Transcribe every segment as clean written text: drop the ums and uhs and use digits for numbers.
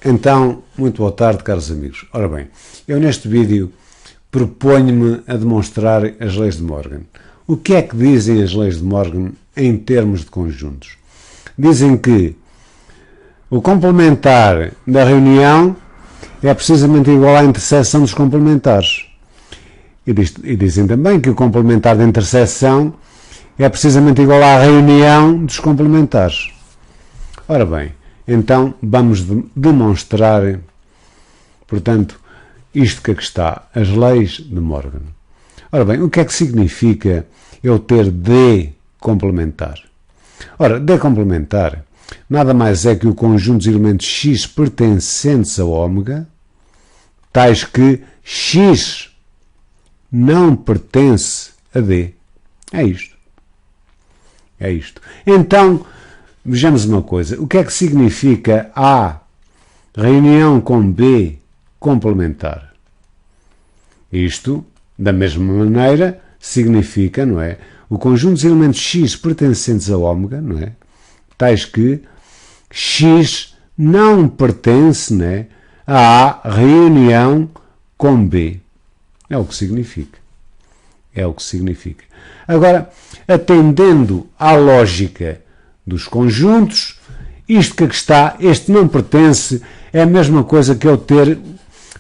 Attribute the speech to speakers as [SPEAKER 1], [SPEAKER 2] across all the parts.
[SPEAKER 1] Então, muito boa tarde, caros amigos. Ora bem, eu neste vídeo proponho-me a demonstrar as leis de Morgan. O que é que dizem as leis de Morgan em termos de conjuntos? Dizem que o complementar da reunião é precisamente igual à interseção dos complementares. E dizem também que o complementar da interseção é precisamente igual à reunião dos complementares. Ora bem, então vamos demonstrar, portanto, isto que aqui está, as leis de Morgan. Ora bem, o que é que significa eu ter D complementar? Ora, D complementar nada mais é que o conjunto dos elementos X pertencentes a ômega, tais que X não pertence a D. É isto. É isto. Então, vejamos uma coisa. O que é que significa A reunião com B complementar? Isto, da mesma maneira, significa, não é? O conjunto dos elementos X pertencentes a ômega, não é? Tais que X não pertence, não é, a A reunião com B. É o que significa. É o que significa. Agora, atendendo à lógica dos conjuntos, isto que aqui está, este não pertence, é a mesma coisa que eu ter,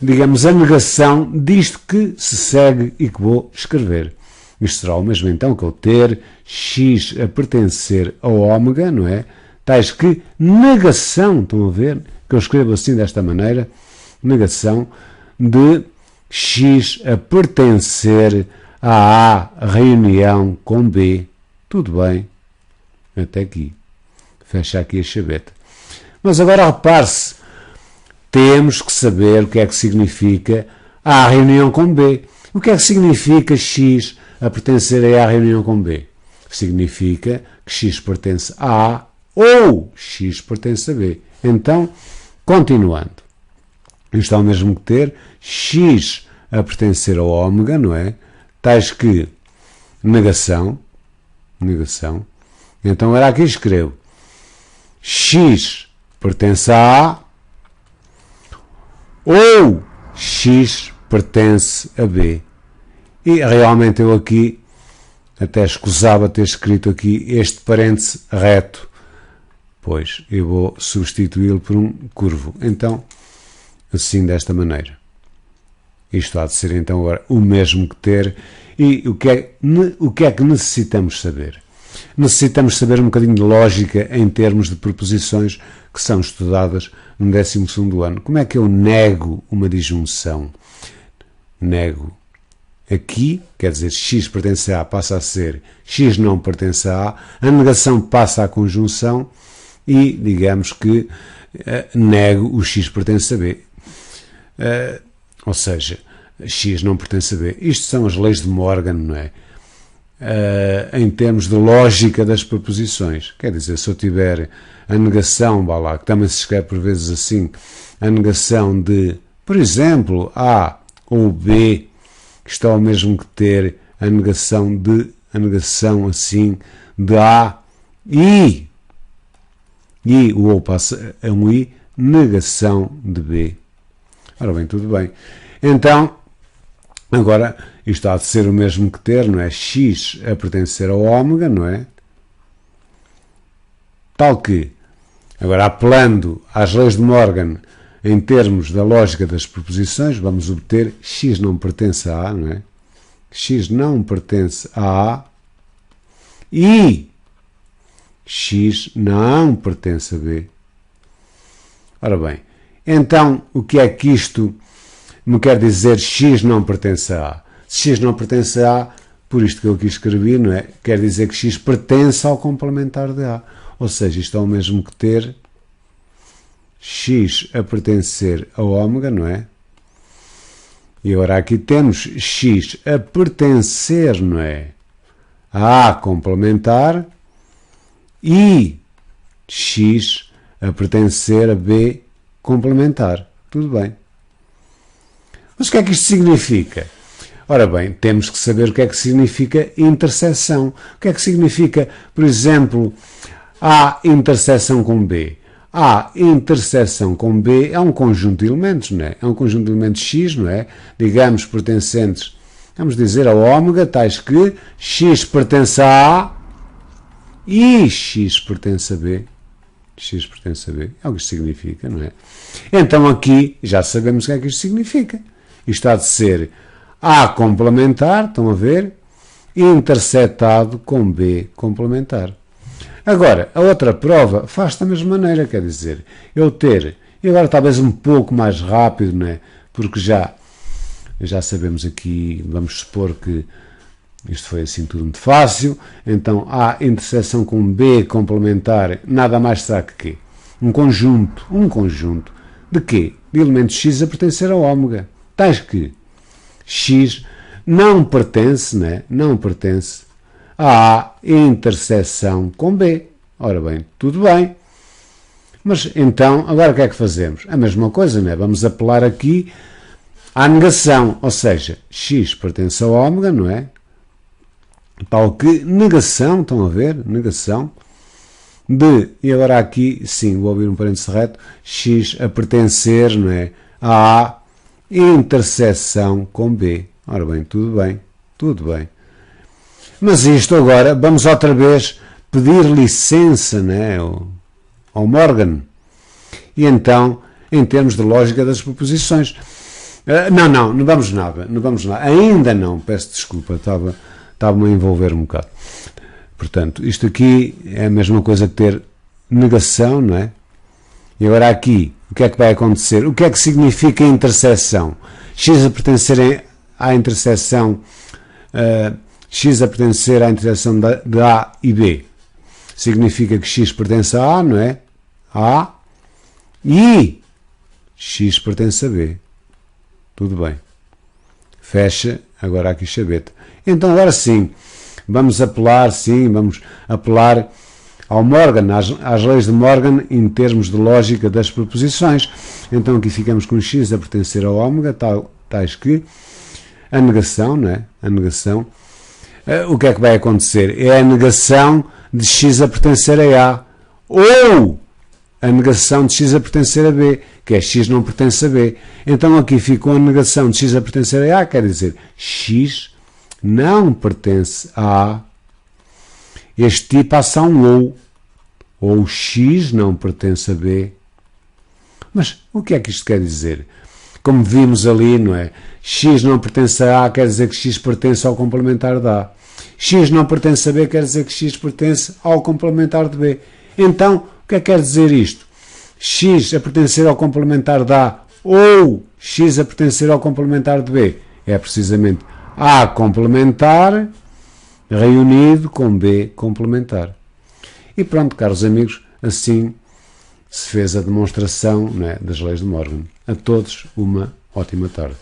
[SPEAKER 1] digamos, a negação disto que se segue e que vou escrever. Isto será o mesmo então que eu ter X a pertencer a ômega, não é? Tais que negação, estão a ver, que eu escrevo assim desta maneira, negação de X a pertencer a A reunião com B. Tudo bem, até aqui. Fecha aqui a chaveta. Mas agora repare-se, temos que saber o que é que significa A reunião com B. O que é que significa X a pertencer a A reunião com B? Significa que X pertence a A ou X pertence a B. Então, continuando. Isto é o mesmo que ter X a pertencer ao ômega, não é? Tais que negação. Então, era aqui escrevo X pertence a A ou X pertence a B. E realmente eu aqui até escusava ter escrito aqui este parêntese reto, pois eu vou substituí-lo por um curvo. Então, assim desta maneira. Isto há de ser então agora o mesmo que ter. E o que é que necessitamos saber? Necessitamos saber um bocadinho de lógica em termos de proposições que são estudadas no 12º ano. Como é que eu nego uma disjunção? Nego aqui, quer dizer, X pertence a A, passa a ser X não pertence a A negação passa à conjunção e, digamos que, nego o X pertence a B. Ou seja, X não pertence a B. Isto são as leis de Morgan, não é? Em termos de lógica das proposições. Quer dizer, se eu tiver a negação, vá lá, que também se escreve por vezes assim, a negação de, por exemplo, A ou B, que está ao mesmo que ter a negação assim de A e o ou passa a um I, negação de B. Ora bem, tudo bem. Então, agora, isto há de ser o mesmo que ter, não é? X a pertencer ao ômega, não é? Tal que, agora apelando às leis de Morgan em termos da lógica das proposições, vamos obter X não pertence a A, não é? X não pertence a A e X não pertence a B. Ora bem, então o que é que isto me quer dizer X não pertence a A? Se X não pertence a A, por isto que eu aqui escrevi, não é? Quer dizer que X pertence ao complementar de A. Ou seja, isto é o mesmo que ter X a pertencer a ômega, não é? E agora aqui temos X a pertencer, não é? A A complementar e X a pertencer a B complementar. Tudo bem. Mas o que é que isto significa? Ora bem, temos que saber o que é que significa interseção. O que é que significa, por exemplo, A interseção com B? A interseção com B é um conjunto de elementos, não é? É um conjunto de elementos X, não é? Digamos, pertencentes, vamos dizer, a ômega, tais que X pertence a A e X pertence a B. X pertence a B. É o que isto significa, não é? Então aqui já sabemos o que é que isto significa. Isto há de ser A complementar, estão a ver? Intersetado com B complementar. Agora, a outra prova faz da mesma maneira, quer dizer, eu ter, e agora talvez um pouco mais rápido, não é? Porque já sabemos aqui, vamos supor que isto foi assim tudo muito fácil, então A interseção com B complementar, nada mais será que quê? Um conjunto de quê? De elementos X a pertencer a ômega, tais que X não pertence, né? Não pertence a A interseção com B. Ora bem, tudo bem. Mas então, agora o que é que fazemos? A mesma coisa, né? Vamos apelar aqui à negação, ou seja, X pertence a ômega, não é? Tal que negação, estão a ver? Negação de, e agora aqui, sim, vou abrir um parênteses reto, X a pertencer, não é? A A interseção com B. Ora bem, tudo bem, tudo bem. Mas isto agora, vamos outra vez pedir licença, né, ao Morgan. E então, em termos de lógica das proposições. Não vamos nada, ainda não, peço desculpa, estava-me a envolver um bocado. Portanto, isto aqui é a mesma coisa que ter negação, não é? E agora aqui, o que é que vai acontecer? O que é que significa interseção? X a pertencer à interseção X a pertencer à interseção de A e B. Significa que X pertence a A, não é? A e X pertence a B. Tudo bem. Fecha agora aqui chaveta. Então agora sim, vamos apelar ao Morgan, às leis de Morgan em termos de lógica das proposições. Então aqui ficamos com X a pertencer a ômega, tais que a negação, não é? A negação. O que é que vai acontecer? É a negação de X a pertencer a A ou a negação de X a pertencer a B, que é X não pertence a B. Então aqui ficou a negação de X a pertencer a A, quer dizer, X não pertence a A. Este tipo passa um ou X não pertence a B. Mas o que é que isto quer dizer? Como vimos ali, não é? X não pertence a A, quer dizer que X pertence ao complementar de A. X não pertence a B, quer dizer que X pertence ao complementar de B. Então, o que é que quer dizer isto? X a pertencer ao complementar de A ou X a pertencer ao complementar de B é precisamente A complementar reunido com B complementar. E pronto, caros amigos, assim se fez a demonstração, não é, das leis de Morgan. A todos uma ótima tarde.